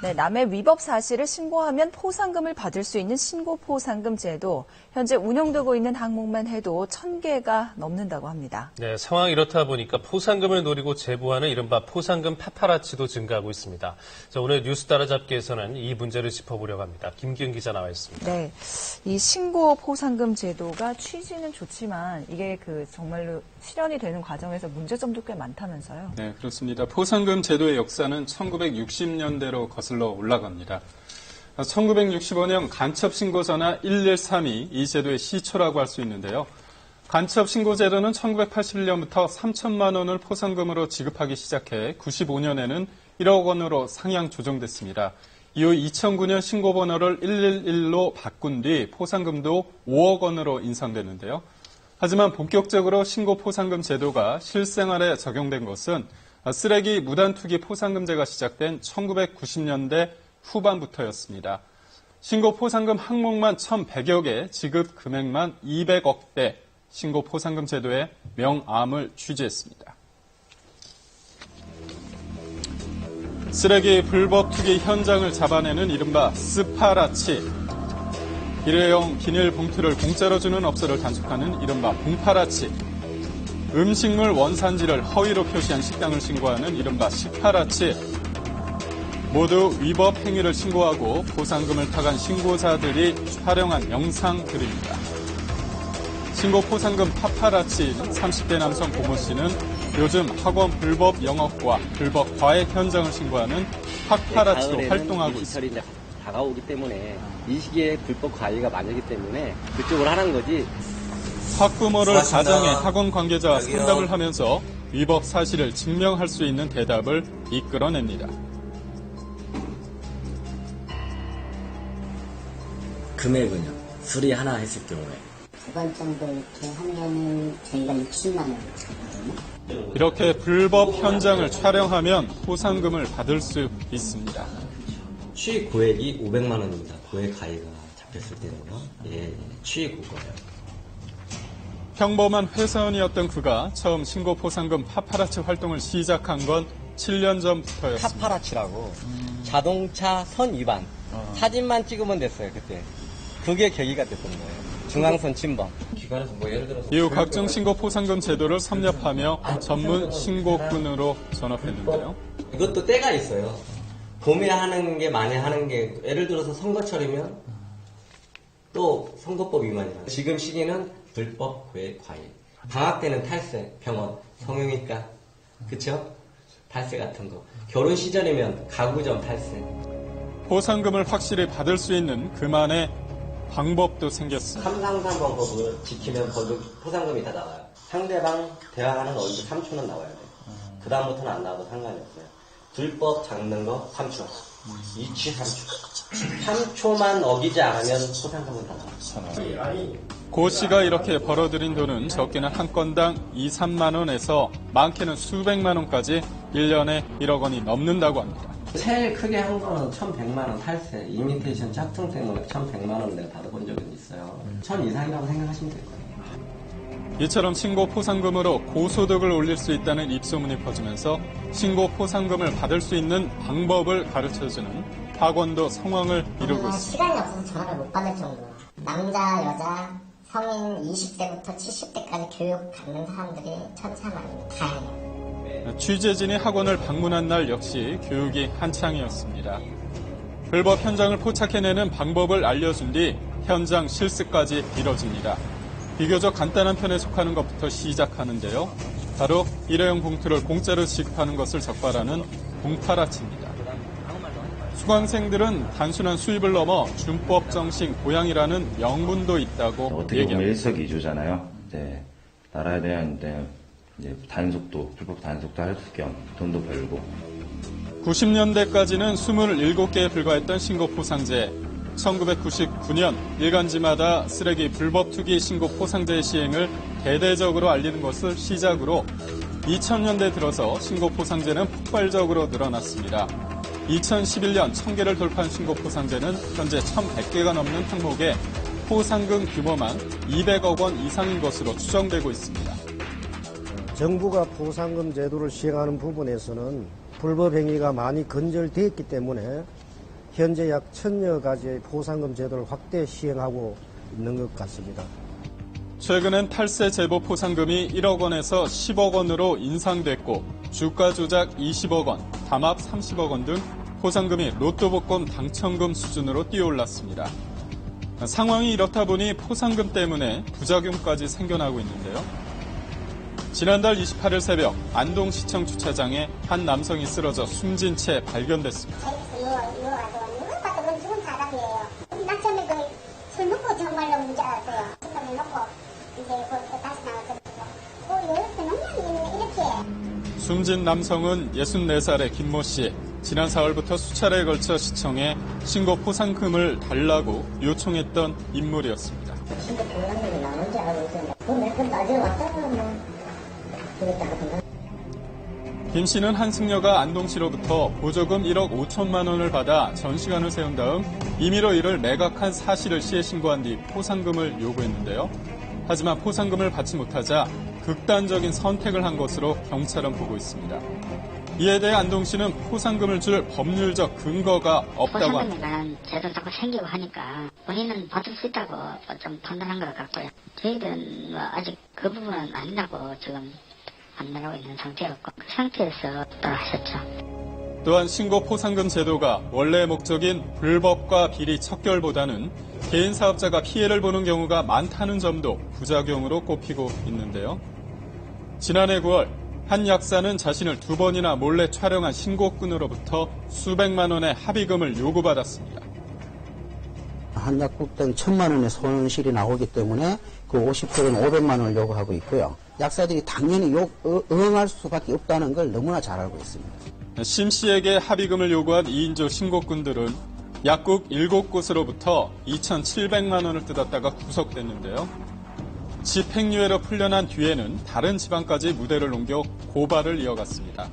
네, 남의 위법 사실을 신고하면 포상금을 받을 수 있는 신고포상금 제도. 현재 운영되고 있는 항목만 해도 1,000개가 넘는다고 합니다. 네, 상황이 이렇다 보니까 포상금을 노리고 제보하는 이른바 포상금 파파라치도 증가하고 있습니다. 자, 오늘 뉴스 따라잡기에서는 이 문제를 짚어보려고 합니다. 김기은 기자 나와 있습니다. 네, 이 신고포상금 제도가 취지는 좋지만 이게 정말로 실현이 되는 과정에서 문제점도 꽤 많다면서요? 네, 그렇습니다. 포상금 제도의 역사는 1960년대로 거슬러 올라갑니다. 1965년 간첩신고전화 1132 이 제도의 시초라고 할 수 있는데요. 간첩신고제도는 1981년부터 3천만 원을 포상금으로 지급하기 시작해 95년에는 1억 원으로 상향 조정됐습니다. 이후 2009년 신고번호를 111로 바꾼 뒤 포상금도 5억 원으로 인상됐는데요. 하지만 본격적으로 신고포상금 제도가 실생활에 적용된 것은 쓰레기 무단투기 포상금제가 시작된 1990년대 후반부터였습니다. 신고포상금 항목만 1,100여 개, 지급 금액만 200억대, 신고포상금 제도의 명암을 취재했습니다. 쓰레기 불법 투기 현장을 잡아내는 이른바 스파라치. 일회용 비닐봉투를 공짜로 주는 업소를 단속하는 이른바 봉파라치. 음식물 원산지를 허위로 표시한 식당을 신고하는 이른바 식파라치. 모두 위법 행위를 신고하고 포상금을 타간 신고자들이 촬영한 영상들입니다. 신고 포상금 파파라치인 30대 남성 고모 씨는 요즘 학원 불법 영업과 불법 과외 현장을 신고하는 파파라치로 활동하고 있습니다. 다가오기 때문에 이 시기에 불법 과외가 많기 때문에 그쪽으로 하는 거지. 학부모를 가정해 학원 관계자와 상담을 하면서 위법 사실을 증명할 수 있는 대답을 이끌어냅니다. 금액은요? 수리 하나 했을 경우에 2번 정도 이렇게 하면 저희가 60만 원 받거든요. 이렇게 불법 현장을 촬영하면 포상금을 받을 수 있습니다. 취익 고액이 500만 원입니다. 고액 가해가 잡혔을 때는요. 예, 취익 고거예요. 평범한 회사원이었던 그가 처음 신고 포상금 파파라치 활동을 시작한 건 7년 전부터였습니다. 파파라치라고 자동차 선 위반 사진만 찍으면 됐어요. 그때 그게 계기가 됐던 거예요. 중앙선 침범. 기관에서 뭐 예를 들어서 이후 각종 신고 포상금 제도를 섭렵하며 전문 신고꾼으로 전업했는데요. 이것도 때가 있어요. 봄에 하는 게 많이 하는 게 예를 들어서 선거철이면 또 선거법 위반이라. 지금 시기는 불법 고액 과일. 방학 때는 탈세, 병원, 성형외과, 그쵸? 탈세 같은 거. 결혼 시절이면 가구점 탈세. 포상금을 확실히 받을 수 있는 그만의 방법도 생겼습니다. 333 방법을 지키면 포상금이 다 나와요. 상대방 대화하는 얼굴 3초는 나와야 돼요. 그 다음부터는 안 나와도 상관이 없어요. 불법 잡는 거 3초. 이취 3초. 3초만 어기지 않으면 포상금은 다 나와요. 고 씨가 이렇게 벌어들인 돈은 적게는 한 건당 2, 3만 원에서 많게는 수백만 원까지 1년에 1억 원이 넘는다고 합니다. 제일 크게 한 거는 1,100만 원 탈세, 이미테이션 짝퉁생으로 1,100만 원 내가 받아본 적은 있어요. 1,000 이상이라고 생각하시면 될 거예요. 이처럼 신고 포상금으로 고소득을 올릴 수 있다는 입소문이 퍼지면서 신고 포상금을 받을 수 있는 방법을 가르쳐주는 학원도 상황을 이루고 있습니다. 시간이 없어서 전화를 못 받을 정도로 남자, 여자, 성인 20대부터 70대까지 교육 받는 사람들이 천차만입니다. 다행이에요. 취재진이 학원을 방문한 날 역시 교육이 한창이었습니다. 불법 현장을 포착해내는 방법을 알려준 뒤 현장 실습까지 이뤄집니다. 비교적 간단한 편에 속하는 것부터 시작하는데요. 바로 일회용 봉투를 공짜로 지급하는 것을 적발하는 봉파라치입니다. 수강생들은 단순한 수입을 넘어 준법 정신 고양이라는 명분도 있다고 어떻게 보면 얘기합니다. 일석이조잖아요. 나라에 대한 단속도, 불법 단속도 할 겸 돈도 벌고. 90년대까지는 27개에 불과했던 신고 포상제. 1999년 일간지마다 쓰레기 불법 투기 신고 포상제 시행을 대대적으로 알리는 것을 시작으로 2000년대 들어서 신고 포상제는 폭발적으로 늘어났습니다. 2011년 1000개를 돌파한 신고 포상제는 현재 1100개가 넘는 항목에 포상금 규모만 200억 원 이상인 것으로 추정되고 있습니다. 정부가 포상금 제도를 시행하는 부분에서는 불법 행위가 많이 근절되었기 때문에 현재 약 1000여 가지의 포상금 제도를 확대 시행하고 있는 것 같습니다. 최근엔 탈세 제보 포상금이 1억 원에서 10억 원으로 인상됐고 주가 조작 20억 원, 담합 30억 원 등 포상금이 로또 복권 당첨금 수준으로 뛰어올랐습니다. 상황이 이렇다 보니 포상금 때문에 부작용까지 생겨나고 있는데요. 지난달 28일 새벽 안동시청 주차장에 한 남성이 쓰러져 숨진 채 발견됐습니다. 누가 봐도 그건 죽은 사람이에요. 나 처음에 술 먹고 정말로 문제 알았어요. 술을 먹고 이제 다시 나왔거든요. 이렇게 농담이 이렇게. 숨진 남성은 64살의 김모 씨. 지난 4월부터 수차례에 걸쳐 시청에 신고 포상금을 달라고 요청했던 인물이었습니다. 신고 포상금이 나오는지 알고 있었는데 그건 내가 따져왔다고 그랬다. 김 씨는 한승려가 안동시로부터 보조금 1억 5천만 원을 받아 전시관을 세운 다음 임의로 이를 매각한 사실을 시에 신고한 뒤 포상금을 요구했는데요. 하지만 포상금을 받지 못하자 극단적인 선택을 한 것으로 경찰은 보고 있습니다. 이에 대해 안동시는 포상금을 줄 법률적 근거가 없다고 합니다. 포상금에 관한 제도가 자꾸 생기고 하니까 본인은 받을 수 있다고 좀 판단한 것 같고요. 저희들은 아직 그 부분은 아니라고 지금 판단하고 있는 상태였고 그 상태에서 돌아가셨죠. 또한 신고 포상금 제도가 원래의 목적인 불법과 비리 척결보다는 개인 사업자가 피해를 보는 경우가 많다는 점도 부작용으로 꼽히고 있는데요. 지난해 9월 한 약사는 자신을 2번이나 몰래 촬영한 신고꾼으로부터 수백만 원의 합의금을 요구받았습니다. 한 약국당 1000만 원의 손실이 나오기 때문에 그 50%는 500만 원을 요구하고 있고요. 약사들이 당연히 응할 수밖에 없다는 걸 너무나 잘 알고 있습니다. 심 씨에게 합의금을 요구한 2인조 신고꾼들은 약국 7곳으로부터 2,700만 원을 뜯었다가 구속됐는데요. 집행유예로 풀려난 뒤에는 다른 지방까지 무대를 옮겨 고발을 이어갔습니다.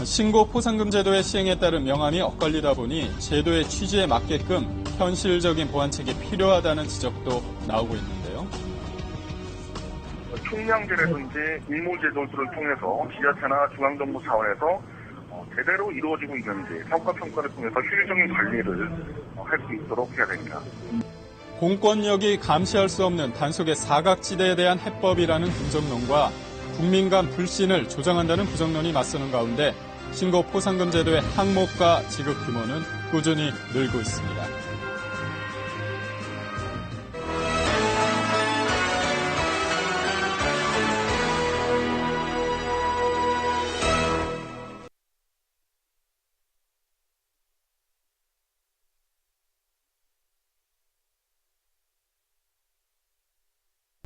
신고 포상금 제도의 시행에 따른 명함이 엇갈리다 보니 제도의 취지에 맞게끔 현실적인 보완책이 필요하다는 지적도 나오고 있는데요. 총량제라든지 임무제도를 통해서 지자체나 중앙정부 차원에서 제대로 이루어지고 있는지 성과평가를 통해서 효율적인 관리를 할 수 있도록 해야 됩니다. 공권력이 감시할 수 없는 단속의 사각지대에 대한 해법이라는 긍정론과 국민 간 불신을 조장한다는 부정론이 맞서는 가운데 신고 포상금 제도의 항목과 지급 규모는 꾸준히 늘고 있습니다.